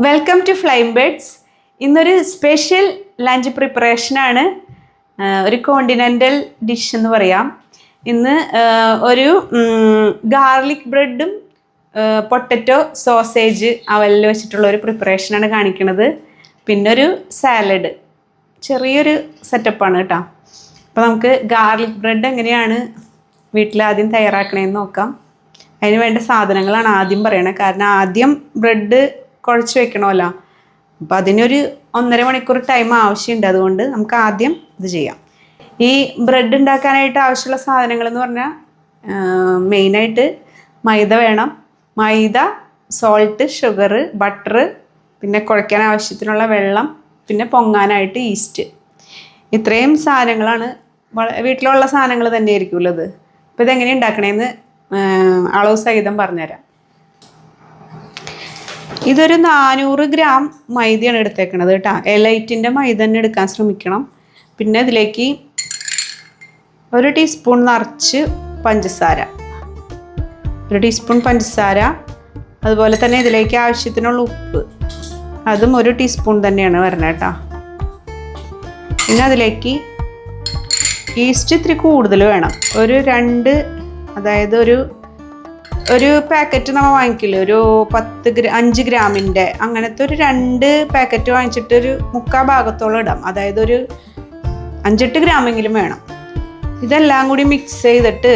Welcome to flame birds. ഇന്നൊരു special lunch പ്രിപ്പറേഷനാണ്, ഒരു കോണ്ടിനെൻ്റൽ ഡിഷ് എന്ന് പറയാം. ഇന്ന് ഒരു ഗാർലിക് ബ്രെഡും പൊട്ടറ്റോ സോസേജ് അവലിൽ വെച്ചിട്ടുള്ള ഒരു പ്രിപ്പറേഷനാണ് കാണിക്കുന്നത്. പിന്നെ ഒരു സാലഡ്, ചെറിയൊരു സെറ്റപ്പാണ് കേട്ടോ. അപ്പോൾ നമുക്ക് ഗാർലിക് ബ്രെഡ് എങ്ങനെയാണ് വീട്ടിൽ ആദ്യം തയ്യാറാക്കണേന്ന് നോക്കാം. അതിന് വേണ്ട സാധനങ്ങളാണ് ആദ്യം പറയണത്, കാരണം ആദ്യം ബ്രെഡ് കുഴച്ച് വെക്കണമല്ലോ. അപ്പം അതിനൊരു 1.5 മണിക്കൂർ ടൈം ആവശ്യമുണ്ട്. അതുകൊണ്ട് നമുക്ക് ആദ്യം ഇത് ചെയ്യാം. ഈ ബ്രെഡ് ഉണ്ടാക്കാനായിട്ട് ആവശ്യമുള്ള സാധനങ്ങൾ എന്ന് പറഞ്ഞാൽ മെയിനായിട്ട് മൈദ വേണം. മൈദ, സോൾട്ട്, ഷുഗർ, ബട്ടർ, പിന്നെ കുഴയ്ക്കാൻ ആവശ്യത്തിനുള്ള വെള്ളം, പിന്നെ പൊങ്ങാനായിട്ട് ഈസ്റ്റ്. ഇത്രയും സാധനങ്ങളാണ്, വീട്ടിലുള്ള സാധനങ്ങൾ തന്നെ ആയിരിക്കുമല്ലോ ഇത്. അപ്പോൾ ഇതെങ്ങനെ ഉണ്ടാക്കണേന്ന് അളവ് സഹിതം പറഞ്ഞുതരാം. ഇതൊരു 400 ഗ്രാം മൈദയാണ് എടുത്തേക്കണത് കേട്ടോ. എലൈറ്റിൻ്റെ മൈദ തന്നെ എടുക്കാൻ ശ്രമിക്കണം. പിന്നെ ഇതിലേക്ക് 1 ടീസ്പൂൺ നിറച്ച് പഞ്ചസാര, 1 ടീസ്പൂൺ പഞ്ചസാര. അതുപോലെ തന്നെ ഇതിലേക്ക് ആവശ്യത്തിനുള്ള ഉപ്പ്, അതും 1 ടീസ്പൂൺ തന്നെയാണ് വരണത് കേട്ടോ. പിന്നെ അതിലേക്ക് ഈസ്റ്റ് ഇത്തിരി കൂടുതൽ വേണം. ഒരു 2, അതായത് ഒരു പാക്കറ്റ് നമ്മൾ വാങ്ങിക്കില്ല, ഒരു 5 ഗ്രാമിൻ്റെ അങ്ങനത്തെ ഒരു 2 പാക്കറ്റ് വാങ്ങിച്ചിട്ട് ഒരു 3/4 ഭാഗത്തോളം ഇടാം. അതായത് ഒരു 5-8 ഗ്രാമെങ്കിലും വേണം. ഇതെല്ലാം കൂടി മിക്സ് ചെയ്തിട്ട്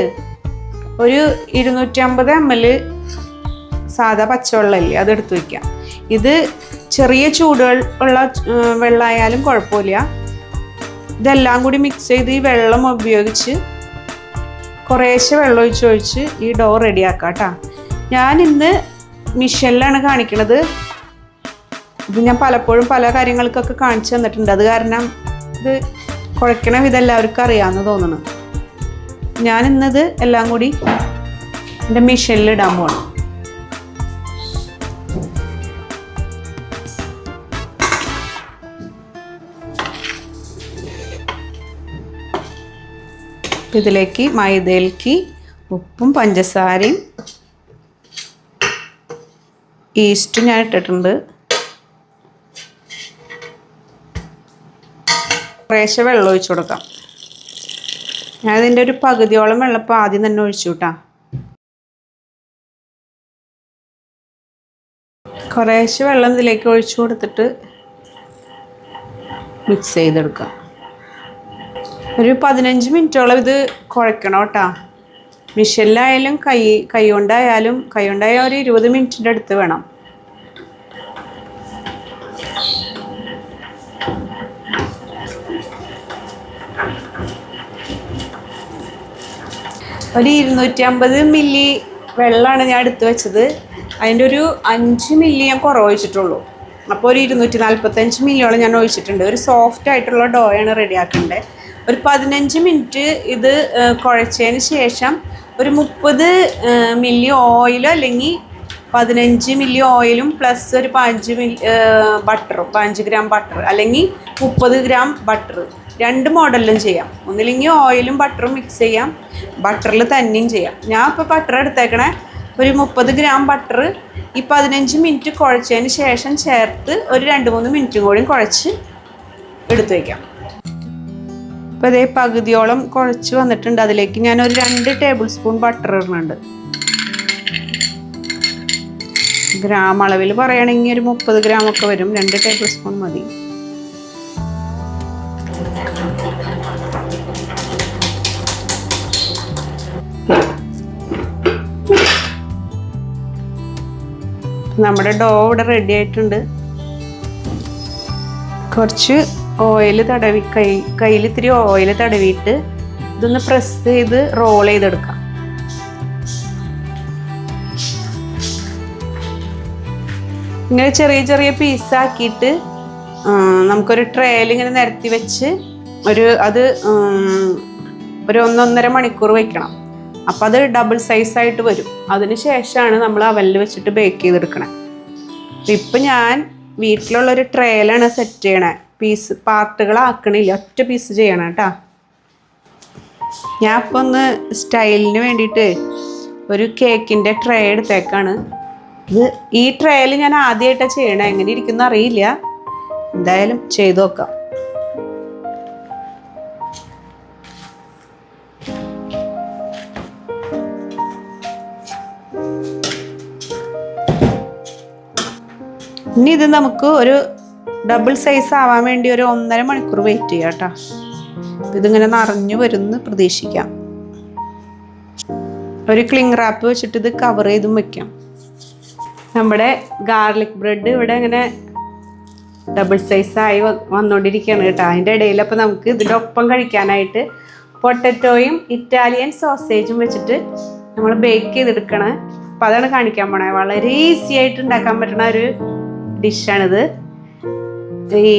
ഒരു 250 ml സാധാ പച്ചവെള്ളമില്ലേ, അതെടുത്ത് വയ്ക്കാം. ഇത് ചെറിയ ചൂടുകൾ ഉള്ള വെള്ളമായാലും കുഴപ്പമില്ല. ഇതെല്ലാം കൂടി മിക്സ് ചെയ്ത് ഈ വെള്ളം ഉപയോഗിച്ച് കുറേശ്ശെ വെള്ളം ഒഴിച്ച് ഈ ഡോ റെഡിയാക്കാം കേട്ടോ. ഞാൻ ഇന്ന് മിഷനിലാണ് കാണിക്കണത്. ഇത് ഞാൻ പലപ്പോഴും പല കാര്യങ്ങൾക്കൊക്കെ കാണിച്ചു തന്നിട്ടുണ്ട്. അത് കാരണം ഇത് കുഴക്കണ വിധം എല്ലാവർക്കും അറിയാമെന്ന് തോന്നുന്നു. ഞാൻ ഇന്നത് എല്ലാം കൂടി എൻ്റെ മിഷനിൽ ഇടാൻ പോകണം. ഇതിലേക്ക് മൈദയിലേക്ക് ഉപ്പും പഞ്ചസാരയും ഈസ്റ്റും ഞാൻ ഇട്ടിട്ടുണ്ട്. കുറേശ്ശെ വെള്ളം ഒഴിച്ചു കൊടുക്കാം. ഞാൻ ഇതിൻ്റെ ഒരു പകുതിയോളം വെള്ളപ്പം ആദ്യം തന്നെ ഒഴിച്ചു കൂട്ടാ. കുറേശ്ശെ വെള്ളം ഇതിലേക്ക് ഒഴിച്ചു കൊടുത്തിട്ട് മിക്സ് ചെയ്തെടുക്കാം. ഒരു 15 മിനിറ്റോളം ഇത് കുഴക്കണം കേട്ടോ. മിഷനിലായാലും കൈ കൊണ്ടായാലും ഒരു 20 മിനിറ്റിൻ്റെ അടുത്ത് വേണം. ഒരു 250 മില്ലി വെള്ളമാണ് ഞാൻ എടുത്ത് വെച്ചത്. അതിൻ്റെ ഒരു 5 മില്ലി ഞാൻ കുറവ് ഒഴിച്ചിട്ടുള്ളൂ. അപ്പോൾ ഒരു 245 മില്ലിയോളം ഞാൻ ഒഴിച്ചിട്ടുണ്ട്. ഒരു സോഫ്റ്റ് ആയിട്ടുള്ള ഡോയാണ് റെഡിയാക്കേണ്ടത്. ഒരു 15 മിനിറ്റ് ഇത് കുഴച്ചതിന് ശേഷം ഒരു 30 മില്ലി ഓയിലോ അല്ലെങ്കിൽ 15 മില്ലി ഓയിലും പ്ലസ് ഒരു 5 ഗ്രാം ബട്ടർ അല്ലെങ്കിൽ 30 ഗ്രാം ബട്ടർ, 2 മോഡലിലും ചെയ്യാം. ഒന്നില്ലെങ്കിൽ ഓയിലും ബട്ടറും മിക്സ് ചെയ്യാം, ബട്ടറിൽ തന്നെയും ചെയ്യാം. ഞാൻ ഇപ്പോൾ ബട്ടർ എടുത്തേക്കണേ ഒരു 30 ഗ്രാം ബട്ടർ ഈ 15 മിനിറ്റ് കുഴച്ചതിന് ശേഷം ചേർത്ത് ഒരു 2-3 മിനിറ്റും കൂടി കുഴച്ച് എടുത്തു വയ്ക്കാം. അപ്പോൾ അതേ പകുതിയോളം കുഴച്ച് വന്നിട്ടുണ്ട്. അതിലേക്ക് ഞാനൊരു 2 ടേബിൾ സ്പൂൺ ബട്ടർ ഇടുന്നുണ്ട്. ഗ്രാം അളവിൽ പറയുകയാണെങ്കിൽ ഒരു 30 ഗ്രാമൊക്കെ വരും. 2 ടേബിൾ സ്പൂൺ മതി. നമ്മുടെ ഡോ ഇവിടെ റെഡി ആയിട്ടുണ്ട്. കുറച്ച് ഓയിൽ തടവി കയ്യിൽ ഇത്തിരി ഓയിൽ തടവിയിട്ട് ഇതൊന്ന് പ്രസ് ചെയ്ത് റോൾ ചെയ്തെടുക്കാം. ഇങ്ങനെ ചെറിയ ചെറിയ പീസാക്കിയിട്ട് നമുക്കൊരു ട്രേയിൽ ഇങ്ങനെ നിരത്തി വെച്ച് ഒരു 1-1.5 മണിക്കൂർ വയ്ക്കണം. അപ്പോൾ അത് ഡബിൾ സൈസായിട്ട് വരും. അതിന് ശേഷമാണ് നമ്മൾ അവനിൽ വെച്ചിട്ട് ബേക്ക് ചെയ്തെടുക്കണം. ഇപ്പം ഞാൻ വീട്ടിലുള്ളൊരു ട്രേയിലാണ് സെറ്റ് ചെയ്യണേ. പാർട്ടുകളാക്കണില്ല, ഒറ്റ പീസ് ചെയ്യണം കേട്ടോ. ഞാൻ ഇപ്പോൾ ഒന്ന് സ്റ്റൈലിന് വേണ്ടിയിട്ട് ഒരു കേക്കിൻ്റെ ട്രേ എടുത്തേക്കാണ്. ഇത് ഈ ട്രയൽ ഞാൻ ആദ്യമായിട്ടാണ് ചെയ്യണേ, എങ്ങനെ ഇരിക്കുന്ന അറിയില്ല, എന്തായാലും ചെയ്തു നോക്കാം. ഇനി ഇത് നമുക്ക് ഒരു ഡബിൾ സൈസ് ആവാൻ വേണ്ടി ഒരു 1.5 മണിക്കൂർ വെയിറ്റ് ചെയ്യാം കേട്ടോ. ഇതിങ്ങനെ നിറഞ്ഞു വരുമെന്ന് പ്രതീക്ഷിക്കാം. ഒരു ക്ലിങ് റാപ്പ് വെച്ചിട്ട് ഇത് കവർ ചെയ്തും വെക്കാം. നമ്മുടെ ഗാർലിക് ബ്രെഡ് ഇവിടെ ഇങ്ങനെ ഡബിൾ സൈസായി വന്നുകൊണ്ടിരിക്കുകയാണ് കേട്ടോ. അതിൻ്റെ ഇടയിൽ അപ്പോൾ നമുക്ക് ഇതിൻ്റെ ഒപ്പം കഴിക്കാനായിട്ട് പൊട്ടറ്റോയും ഇറ്റാലിയൻ സോസേജും വെച്ചിട്ട് നമ്മൾ ബേക്ക് ചെയ്തെടുക്കണം. അപ്പോൾ അതാണ് കാണിക്കാൻ പോണേ. വളരെ ഈസി ആയിട്ട് ഉണ്ടാക്കാൻ പറ്റുന്ന ഒരു ഡിഷാണിത്. ഈ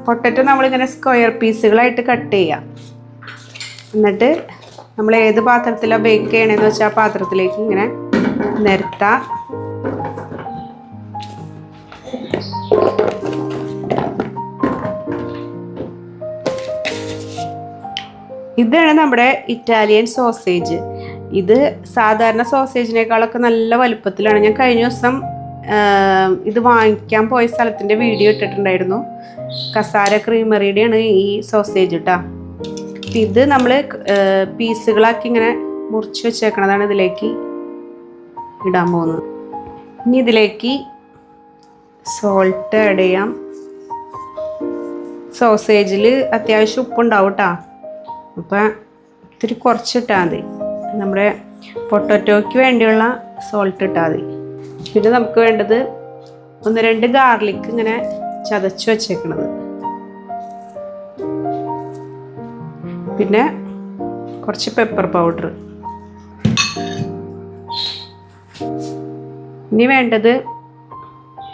പൊട്ടറ്റോ നമ്മളിങ്ങനെ സ്ക്വയർ പീസുകളായിട്ട് കട്ട് ചെയ്യാം. എന്നിട്ട് നമ്മൾ ഏത് പാത്രത്തിലാണ് ബേക്ക് ചെയ്യണമെന്ന് വെച്ചാൽ ആ പാത്രത്തിലേക്ക് ഇങ്ങനെ നിരത്താം. ഇതാണ് നമ്മുടെ ഇറ്റാലിയൻ സോസേജ്. ഇത് സാധാരണ സോസേജിനേക്കാളൊക്കെ നല്ല വലുപ്പത്തിലാണ്. ഞാൻ കഴിഞ്ഞ ദിവസം ഇത് വാങ്ങിക്കാൻ പോയ സ്ഥലത്തിൻ്റെ വീഡിയോ ഇട്ടിട്ടുണ്ടായിരുന്നു. കസാര ക്രീമറിയുടെയാണ് ഈ സോസേജ് കേട്ടോ. ഇത് നമ്മൾ പീസുകളാക്കി ഇങ്ങനെ മുറിച്ച് വെച്ചേക്കണതാണ് ഇതിലേക്ക് ഇടാൻ പോകുന്നത്. ഇനി ഇതിലേക്ക് സോൾട്ട് ആഡ് ചെയ്യാം. സോസേജിൽ അത്യാവശ്യം ഉപ്പുണ്ടാവും കേട്ടോ. അപ്പം ഇത്തിരി കുറച്ചിട്ടാൽ മതി. നമ്മുടെ പൊട്ടറ്റോയ്ക്ക് വേണ്ടിയുള്ള സോൾട്ട് ഇട്ടാൽ മതി. പിന്നെ നമുക്ക് വേണ്ടത് 1-2 ഗാർലിക് ഇങ്ങനെ ചതച്ച് വെച്ചേക്കണത്, പിന്നെ കുറച്ച് പെപ്പർ പൗഡർ. ഇനി വേണ്ടത്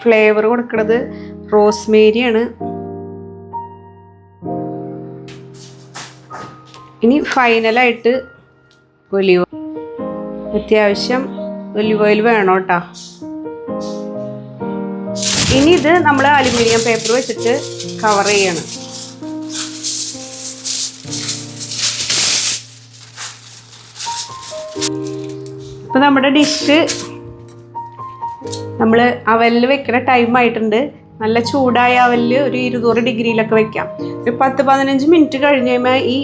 ഫ്ലേവർ കൊടുക്കുന്നത് റോസ്മേരിയാണ്. ഇനി ഫൈനലായിട്ട് ഒലിവ്, അത്യാവശ്യം ഒലിവ് ഓയിൽ വേണം കേട്ടോ. ഇനി ഇത് നമ്മൾ അലുമിനിയം പേപ്പർ വെച്ചിട്ട് കവർ ചെയ്യണം. ഇപ്പം നമ്മുടെ ഡിഷ് നമ്മൾ അവലിൽ വെക്കുന്ന ടൈം ആയിട്ടുണ്ട്. നല്ല ചൂടായ അവലിൽ ഒരു 200 ഡിഗ്രിയിലൊക്കെ വെക്കാം. ഒരു 10-15 മിനിറ്റ് കഴിഞ്ഞ് കഴിയുമ്പോൾ ഈ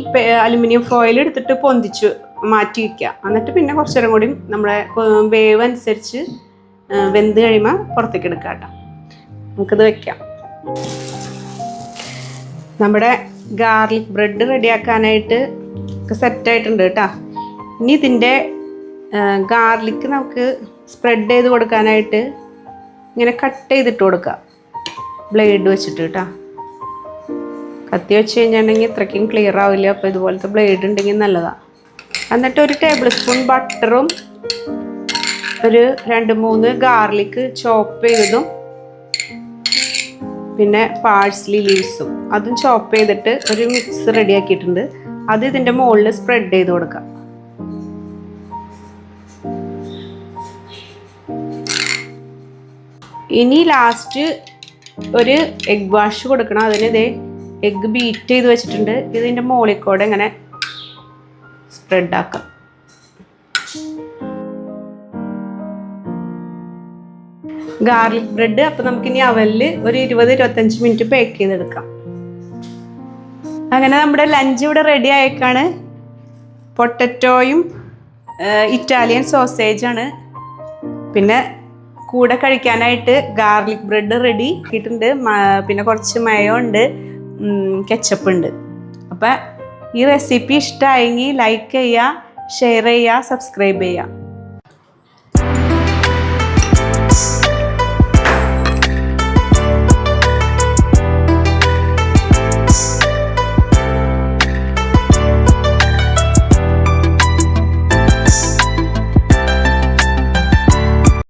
അലുമിനിയം ഫോയിൽ എടുത്തിട്ട് പൊന്തിച്ച് മാറ്റി വയ്ക്കുക. എന്നിട്ട് പിന്നെ കുറച്ച് നേരം കൂടി നമ്മളെ വേവ് അനുസരിച്ച് വെന്ത് കഴിയുമ്പോൾ പുറത്തേക്ക് എടുക്കാം കേട്ടോ. നമുക്കിത് വെക്കാം. നമ്മുടെ ഗാർലിക് ബ്രെഡ് റെഡിയാക്കാനായിട്ട് ഒക്കെ സെറ്റായിട്ടുണ്ട് കേട്ടോ. ഇനി ഇതിൻ്റെ ഗാർലിക്ക് നമുക്ക് സ്പ്രെഡ് ചെയ്ത് കൊടുക്കാനായിട്ട് ഇങ്ങനെ കട്ട് ചെയ്തിട്ട് കൊടുക്കുക, ബ്ലേഡ് വെച്ചിട്ട് കേട്ടോ. കത്തി വെച്ച് കഴിഞ്ഞിട്ടുണ്ടെങ്കിൽ ഇത്രയ്ക്കും ക്ലിയർ ആവില്ല. അപ്പോൾ ഇതുപോലത്തെ ബ്ലേഡ് ഉണ്ടെങ്കിൽ നല്ലതാണ്. എന്നിട്ട് ഒരു ടേബിൾ സ്പൂൺ ബട്ടറും ഒരു 2-3 ഗാർലിക്ക് ചോപ്പ് ചെയ്തതും പിന്നെ പാഴ്സ്ലി ലീവ്സും അതും ചോപ്പ് ചെയ്തിട്ട് ഒരു മിക്സ് റെഡിയാക്കിയിട്ടുണ്ട്. അത് ഇതിൻ്റെ മുകളിൽ സ്പ്രെഡ് ചെയ്ത് കൊടുക്കാം. ഇനി ലാസ്റ്റ് ഒരു എഗ് വാഷ് കൊടുക്കണം. അതിന് ഇതേ എഗ്ഗ് ബീറ്റ് ചെയ്ത് വെച്ചിട്ടുണ്ട്. ഇതിൻ്റെ മുകളിൽ കൂടെ ഇങ്ങനെ സ്പ്രെഡ് ആക്കാം. ഗാർലിക് ബ്രെഡ് അപ്പോൾ നമുക്കിനി അവലിൽ ഒരു 20-25 മിനിറ്റ് ബേക്ക് ചെയ്തെടുക്കാം. അങ്ങനെ നമ്മുടെ ലഞ്ച് ഇവിടെ റെഡി ആയേക്കാണ്. പൊട്ടറ്റോയും ഇറ്റാലിയൻ സോസേജാണ്. പിന്നെ കൂടെ കഴിക്കാനായിട്ട് ഗാർലിക് ബ്രെഡ് റെഡി ആക്കിയിട്ടുണ്ട്. പിന്നെ കുറച്ച് മയോ ഉണ്ട്, കെച്ചപ്പ് ഉണ്ട്. അപ്പം ഈ റെസിപ്പി ഇഷ്ടമായെങ്കിൽ ലൈക്ക് ചെയ്യുക, ഷെയർ ചെയ്യുക, സബ്സ്ക്രൈബ് ചെയ്യുക.